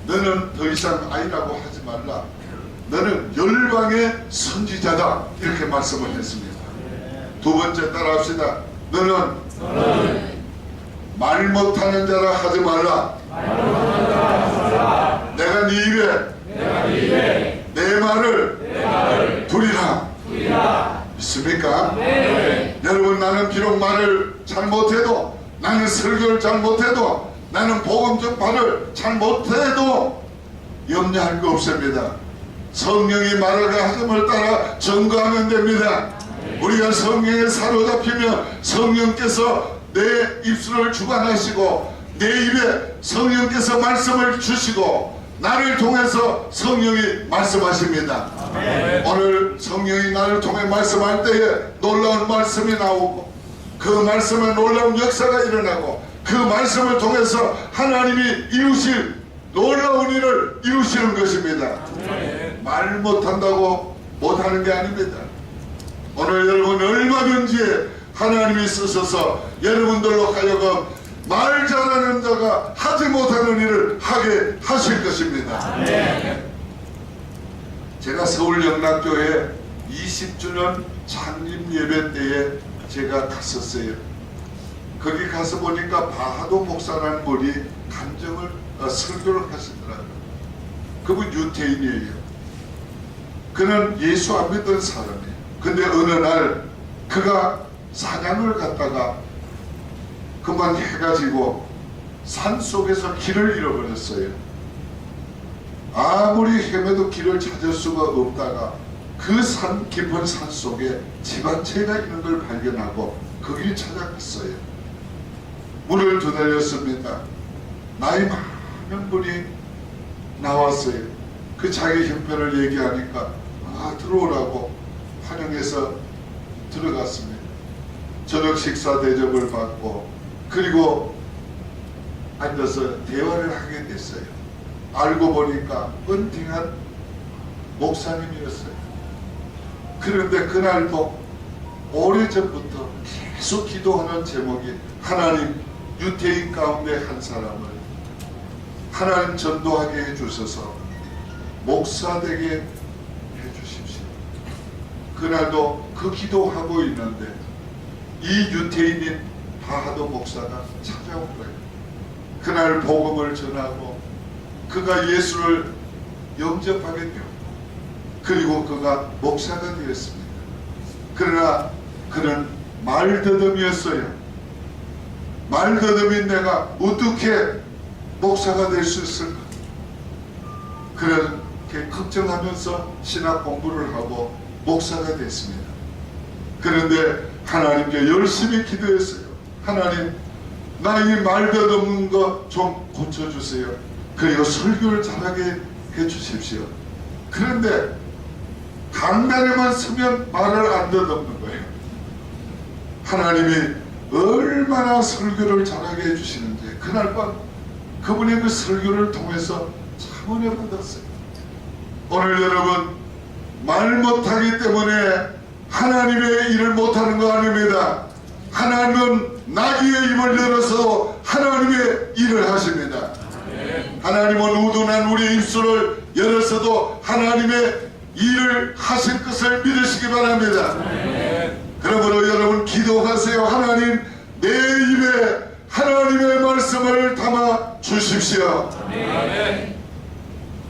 너는 더 이상 아이라고 하지 말라. 너는 열방의 선지자다. 이렇게 말씀을 했습니다. 두 번째 따라합시다. 너는 말 못하는 자라 하지 말라. 내가 네 입에 내 말을 두리라. 믿습니까? 네. 여러분, 나는 비록 말을 잘 못해도, 나는 설교를 잘 못해도, 나는 복음 전파를 잘 못해도 염려할 거 없습니다. 성령이 말을 하심을 따라 증거하면 됩니다. 우리가 성령에 사로잡히면 성령께서 내 입술을 주관하시고 내 입에 성령께서 말씀을 주시고 나를 통해서 성령이 말씀하십니다. 오늘 성령이 나를 통해 말씀할 때에 놀라운 말씀이 나오고 그 말씀에 놀라운 역사가 일어나고 그 말씀을 통해서 하나님이 이루실 놀라운 일을 이루시는 것입니다. 말 못한다고 못하는 게 아닙니다. 오늘 여러분 얼마든지 하나님이 쓰셔서 여러분들로 하여금 말 잘하는 자가 하지 못하는 일을 하게 하실 것입니다. 제가 서울 영락교회 20주년 창립 예배 때에 제가 갔었어요. 거기 가서 보니까 바하도 목사라는 분이 설교를 하시더라고요. 그분 유태인이에요. 그는 예수 안 믿던 사람이에요. 근데 어느 날 그가 사냥을 갔다가 그만 해가지고 산 속에서 길을 잃어버렸어요. 아무리 헤매도 길을 찾을 수가 없다가 그 산 깊은 산 속에 집 한 채가 있는 걸 발견하고 거길 찾아갔어요. 문을 두드렸습니다. 나이 많은 분이 나왔어요. 그 자기 형편을 얘기하니까 들어오라고 환영해서 들어갔습니다. 저녁 식사 대접을 받고 그리고 앉아서 대화를 하게 됐어요. 알고 보니까 은퇴한 목사님이었어요. 그런데 그날도 오래전부터 계속 기도하는 제목이 하나님, 유태인 가운데 한 사람을 하나님 전도하게 해주셔서 목사 되게 해주십시오. 그날도 그 기도하고 있는데 이 유태인인 바하도 목사가 찾아온 거예요. 그날 복음을 전하고 그가 예수를 영접하게 되었고 그리고 그가 목사가 되었습니다. 그러나 그는 말더듬이었어요. 말더듬인 내가 어떻게 목사가 될 수 있을까? 그렇게 걱정하면서 신학 공부를 하고 목사가 됐습니다. 그런데 하나님께 열심히 기도했어요. 하나님, 나 이 말더듬는 거 좀 고쳐주세요. 그리고 설교를 잘하게 해주십시오. 그런데 강단에만 서면 말을 안 더듬는 거예요. 하나님이 얼마나 설교를 잘하게 해주시는지 그날 밤 그분의 그 설교를 통해서 참 은혜 받았어요. 오늘 여러분, 말 못하기 때문에 하나님의 일을 못하는 거 아닙니다. 하나님은 나귀의 입을 열어서 하나님의 일을 하십니다. 하나님은 우둔한 우리의 입술을 열어서도 하나님의 일을 하실 것을 믿으시기 바랍니다. 그러므로 여러분 기도하세요. 하나님, 내 입에 하나님의 말씀을 담아 주십시오.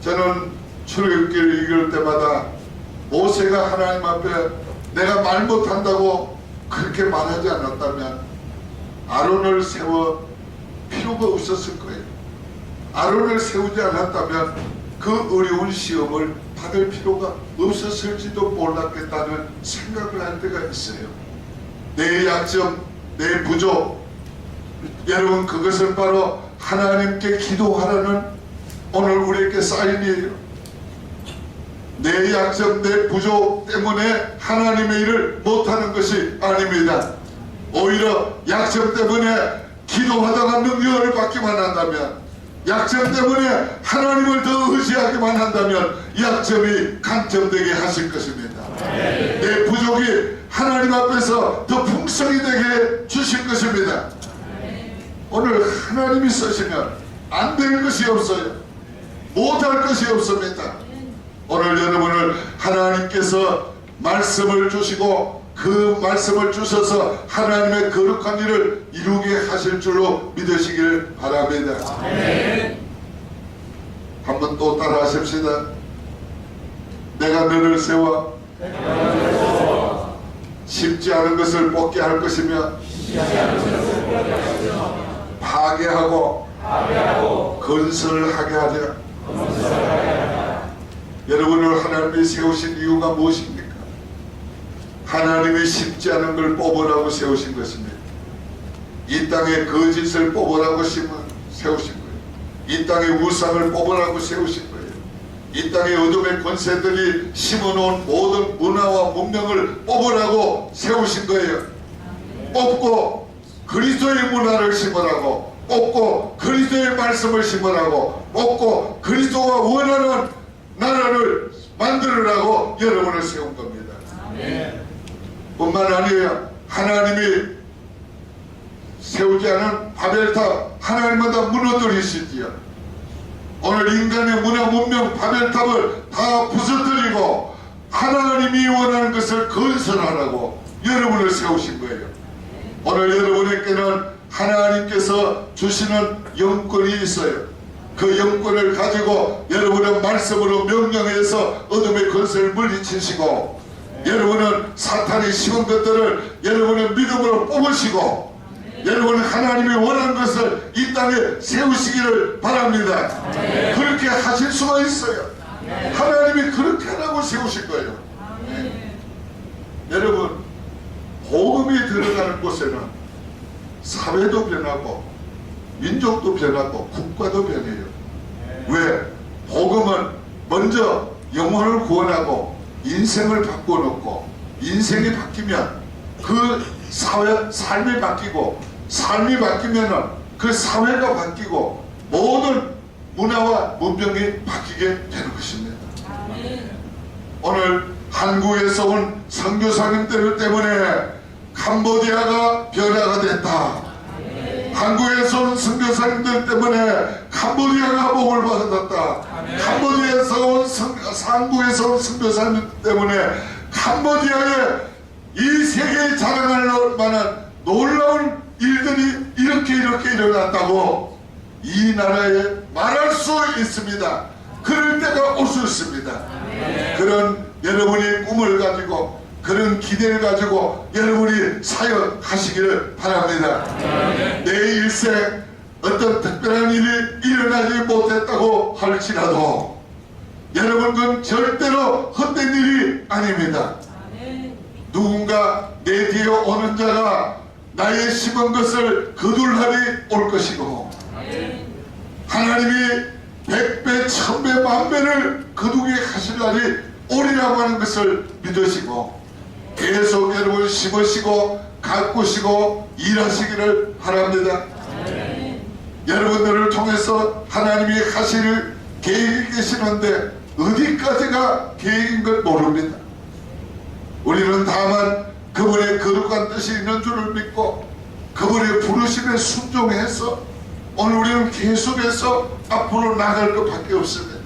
저는 출애굽기를 읽을 때마다 모세가 하나님 앞에 내가 말 못한다고 그렇게 말하지 않았다면 아론을 세워 필요가 없었을 거예요. 아론을 세우지 않았다면 그 어려운 시험을 받을 필요가 없었을지도 몰랐겠다는 생각을 할 때가 있어요. 내 약점, 내 부족, 여러분 그것은 바로 하나님께 기도하라는 오늘 우리에게 사인이에요. 내 약점, 내 부족 때문에 하나님의 일을 못하는 것이 아닙니다. 오히려 약점 때문에 기도하다가 능력을 받기만 한다면, 약점 때문에 하나님을 더 의지하기만 한다면 약점이 강점되게 하실 것입니다. 내 부족이 하나님 앞에서 더 풍성이 되게 주실 것입니다. 오늘 하나님이 쓰시면 안 될 것이 없어요. 못할 것이 없습니다. 오늘 여러분을 하나님께서 말씀을 주시고 그 말씀을 주셔서 하나님의 거룩한 일을 이루게 하실 줄로 믿으시길 바랍니다. 한번 또 따라 하십시다. 내가 너를 세워 쉽지 않은 것을 뽑게 할 것이며 파괴하고 건설하게 하리라. 여러분을 하나님이 세우신 이유가 무엇입니까? 하나님이 쉽지 않은 걸 뽑으라고 세우신 것입니다. 이 땅에 거짓을 뽑으라고 세우신 거예요. 이 땅에 우상을 뽑으라고 세우신 거예요. 이 땅에 어둠의 권세들이 심어놓은 모든 문화와 문명을 뽑으라고 세우신 거예요. 뽑고 그리스도의 문화를 심으라고, 뽑고 그리스도의 말씀을 심으라고, 뽑고 그리스도가 원하는 나라를 만들으라고 여러분을 세운 겁니다. 뿐만 아니에요. 하나님이 세우지 않은 바벨탑 하나님마다 무너뜨리시지요. 오늘 인간의 문화 문명 바벨탑을 다 부서뜨리고 하나님이 원하는 것을 건설하라고 여러분을 세우신 거예요. 오늘 여러분에게는 하나님께서 주시는 영권이 있어요. 그 영권을 가지고 여러분의 말씀으로 명령해서 어둠의 권세를 물리치시고, 여러분은 사탄이 심은 것들을 여러분의 믿음으로 뽑으시고, 여러분은 하나님이 원하는 것을 이 땅에 세우시기를 바랍니다. 그렇게 하실 수가 있어요. 하나님이 그렇게 하라고 세우신 거예요. 여러분, 복음이 들어가는 곳에는 사회도 변하고 민족도 변하고 국가도 변해요. 왜? 복음은 먼저 영혼을 구원하고 인생을 바꿔놓고, 인생이 바뀌면 그 삶이 바뀌고, 삶이 바뀌면은 그 사회가 바뀌고 모든 문화와 문명이 바뀌게 되는 것입니다. 오늘 한국에서 온 선교사님들 때문에 캄보디아가 변화가 됐다. 한국에서 온 선교사님들 때문에 캄보디아가 복을 받았다. 캄보디아에서 온 한국에서 온 선교사님 때문에 캄보디아에 이 세계에 자랑할 만한 놀라운 일들이 이렇게 일어났다고 이 나라에 말할 수 있습니다. 그럴 때가 올 수 있습니다. 그런 여러분이 꿈을 가지고, 그런 기대를 가지고 여러분이 사역하시기를 바랍니다. 내 일생 어떤 특별한 일이 일어나지 못했다고 할지라도 여러분, 그건 절대로 헛된 일이 아닙니다. 누군가 내 뒤에 오는 자가 나의 심은 것을 거둘 날이 올 것이고, 하나님이 100배, 1000배, 10,000배를 거두게 하실 날이 오리라고 하는 것을 믿으시고, 계속 여러분 심으시고 가꾸시고 일하시기를 바랍니다. 여러분들을 통해서 하나님이 하실 계획이 계시는데 어디까지가 계획인 걸 모릅니다. 우리는 다만 그분의 거룩한 뜻이 있는 줄을 믿고 그분의 부르심에 순종해서 오늘 우리는 계속해서 앞으로 나아갈 것밖에 없습니다.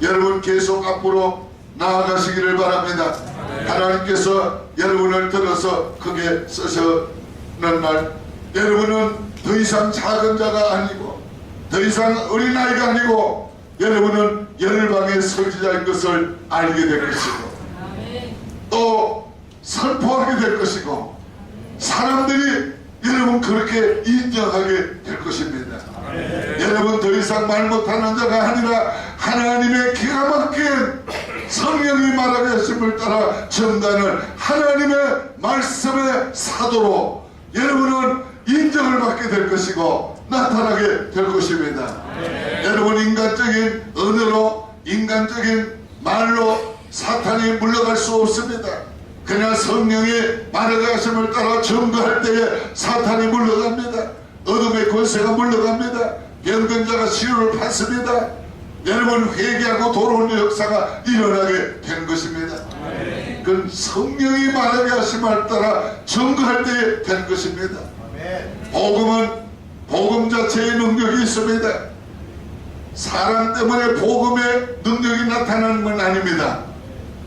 여러분 계속 앞으로 나아가시기를 바랍니다. 하나님께서 여러분을 들어서 크게 쓰시는 날, 여러분은 더 이상 작은 자가 아니고 더 이상 어린아이가 아니고 여러분은 열방의 선지자인 것을 알게 될 것이고 또 선포하게 될 것이고 사람들이 여러분 그렇게 인정하게 될 것입니다. 여러분 더 이상 말 못하는 자가 아니라 하나님의 기가 막힌 성령이 말하게 하심을 따라 전가는 하나님의 말씀의 사도로 여러분은 인정을 받게 될 것이고 나타나게 될 것입니다. 여러분 인간적인 언어로 인간적인 말로 사탄이 물러갈 수 없습니다. 그냥 성령이 말하게 하심을 따라 전가할 때에 사탄이 물러갑니다. 어둠의 권세가 물러갑니다. 병든 자가 치료를 받습니다. 여러분 회개하고 돌아오는 역사가 일어나게 된 것입니다. 그건 성령이 말하게 하심을 따라 전가할 때에 된 것입니다. 복음은 복음 자체의 능력이 있습니다. 사람 때문에 복음의 능력이 나타나는 건 아닙니다.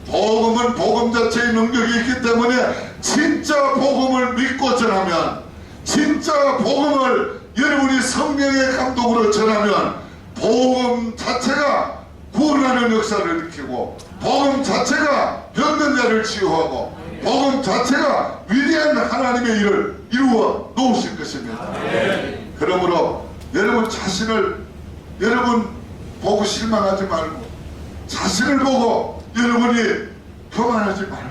복음은 복음 자체의 능력이 있기 때문에 진짜 복음을 믿고 전하면, 진짜 복음을 여러분이 성령의 감동으로 전하면 복음 자체가 구원하는 역사를 일으키고, 복음 자체가 병든 자를 치유하고, 복음 자체가 위대한 하나님의 일을 이루어 놓으실 것입니다. 그러므로 여러분 자신을, 여러분 보고 실망하지 말고, 자신을 보고 여러분이 교만하지 말고,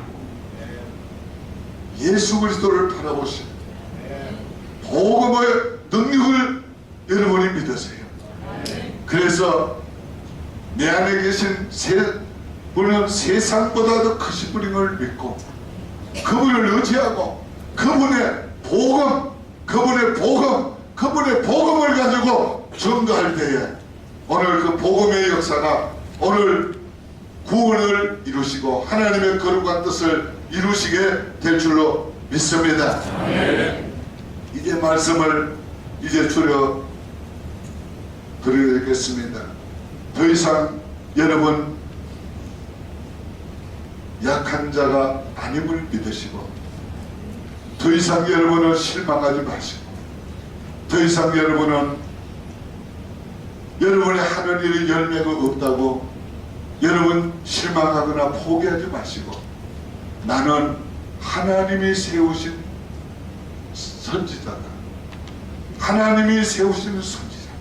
예수 그리스도를 바라보시고 복음의 능력을 여러분이 믿으세요. 그래서 내 안에 계신 분은 세상보다도 크신 분인 걸 믿고, 그분을 의지하고 그분의 복음, 그분의 복음을 가지고 전도할 때에 오늘 그 복음의 역사가 오늘 구원을 이루시고 하나님의 거룩한 뜻을 이루시게 될 줄로 믿습니다. 이제 말씀을 줄여 드리겠습니다. 더 이상 여러분 약한 자가 아님을 믿으시고, 더 이상 여러분은 실망하지 마시고, 더 이상 여러분은 여러분의 하는 일이 열매가 없다고 여러분 실망하거나 포기하지 마시고, 나는 하나님이 세우신 선지자다. 하나님이 세우시는 선지자다.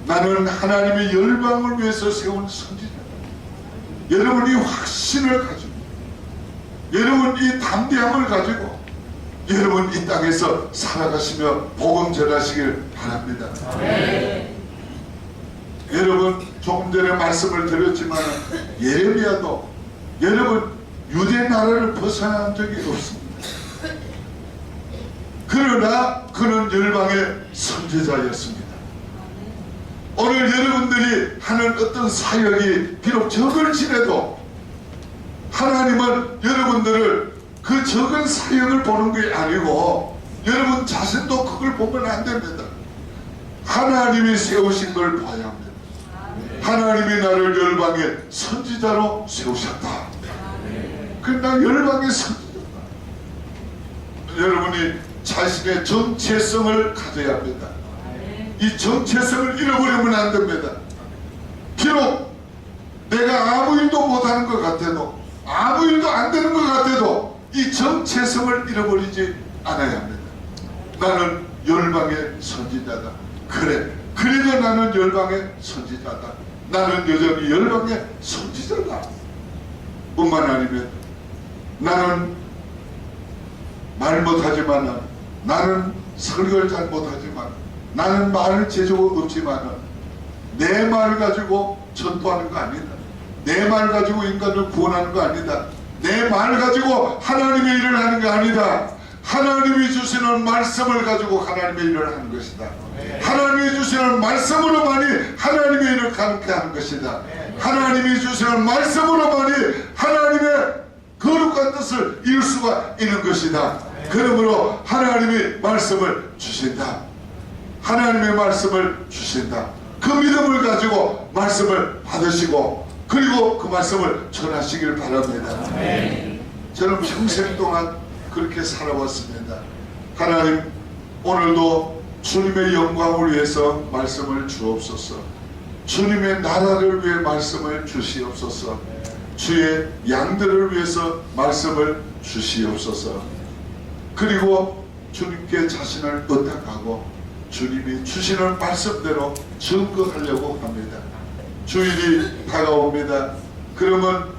나는 하나님의 열방을 위해서 세운 선지자다. 여러분이 확신을 가지고, 여러분 이 담대함을 가지고 여러분 이 땅에서 살아가시며 복음 전하시길 바랍니다. 여러분 조금 전에 말씀을 드렸지만 예레미야도 여러분 유대 나라를 벗어난 적이 없습니다. 그러나 그는 열방의 선지자였습니다. 오늘 여러분들이 하는 어떤 사역이 비록 적을지라도 하나님은 여러분들을 그 적은 사역을 보는 게 아니고 여러분 자신도 그걸 보면 안 됩니다. 하나님이 세우신 걸 봐야 합니다. 하나님이 나를 열방의 선지자로 세우셨다. 그러나 열방의 선지자다. 여러분이 자신의 정체성을 가져야 합니다. 이 정체성을 잃어버리면 안 됩니다. 비록 내가 아무 일도 못하는 것 같아도, 아무 일도 안 되는 것 같아도 이 정체성을 잃어버리지 않아야 합니다. 나는 열방의 선지자다. 그래, 그래도 나는 열방의 선지자다. 나는 여전히 열방의 선지자다. 뿐만 아니면 나는 말 못하지만, 나는 설교를 잘 못하지만, 나는 말을 재주가 없지만 내 말 가지고 전도하는 거 아니다. 내 말 가지고 인간을 구원하는 거 아니다. 내 말 가지고 하나님의 일을 하는 거 아니다. 하나님이 주시는 말씀을 가지고 하나님의 일을 하는 것이다. 하나님이 주시는 말씀으로만이 하나님의 일을 가능케 하는 것이다. 하나님이 주시는 말씀으로만이 하나님의 거룩한 뜻을 이룰 수가 있는 것이다. 그러므로 하나님이 말씀을 주신다. 하나님의 말씀을 주신다. 그 믿음을 가지고 말씀을 받으시고 그리고 그 말씀을 전하시길 바랍니다. 저는 평생 동안 그렇게 살아왔습니다. 하나님, 오늘도 주님의 영광을 위해서 말씀을 주옵소서. 주님의 나라를 위해 말씀을 주시옵소서. 주의 양들을 위해서 말씀을 주시옵소서. 그리고 주님께 자신을 의탁하고 주님이 주시는 말씀대로 증거하려고 합니다. 주일이 다가옵니다. 그러면